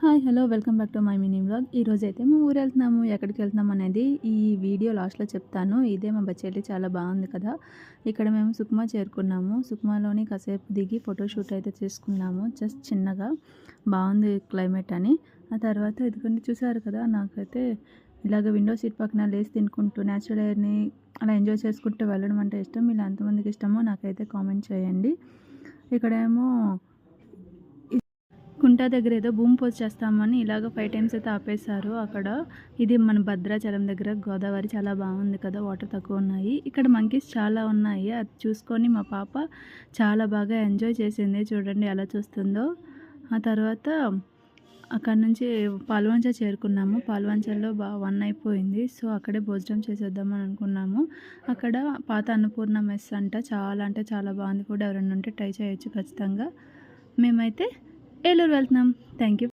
Hi hello welcome back to my mini vlog. ఈరోజైతే మేము ఊరు వెళ్తున్నాము. ఎక్కడికి వెళ్తున్నాం అనేది ఈ వీడియో లాస్ట్లో చెప్తాను. ఇదే మా బడ్జెట్ చాలా బాగుంది కదా. ఇక్కడ మేము సుక్మా చేరుకున్నాము. సుక్మాలోని కాసేపు దిగి ఫోటోషూట్ అయితే చేసుకున్నాము. జస్ట్ చిన్నగా బాగుంది క్లైమేట్ అని. ఆ తర్వాత ఇదిగోండి చూసారు కదా, నాకైతే ఇలాగ విండో సీట్ పక్కన లేసి తినుకుంటూ న్యాచురల్ ఎయిర్ని అలా ఎంజాయ్ చేసుకుంటూ వెళ్ళడం అంటే ఇష్టం. ఇలా ఎంతమందికి ఇష్టమో నాకైతే కామెంట్ చేయండి. ఇక్కడేమో కుంట దగ్గర ఏదో భూమి పూజ చేస్తామని ఇలాగ 5 టైమ్స్ అయితే ఆపేశారు అక్కడ. ఇది మన భద్రాచలం దగ్గర గోదావరి చాలా బాగుంది కదా, వాటర్ తక్కువ ఉన్నాయి. ఇక్కడ మంకీస్ చాలా ఉన్నాయి. అది చూసుకొని మా పాప చాలా బాగా ఎంజాయ్ చేసింది. చూడండి ఎలా చూస్తుందో. ఆ తర్వాత అక్కడ నుంచి పాల్వంచ చేరుకున్నాము. పాల్వంచల్లో 1 అయిపోయింది. సో అక్కడే భోజనం చేసేద్దామని అనుకున్నాము. అక్కడ పాత అన్నపూర్ణ మెస్ అంట, చాలా అంటే చాలా బాగుంది. ఫుడ్ ఎవరైనా ఉంటే ట్రై చేయొచ్చు ఖచ్చితంగా. మేమైతే ఏలూరు వెళ్తున్నాం. Thank you.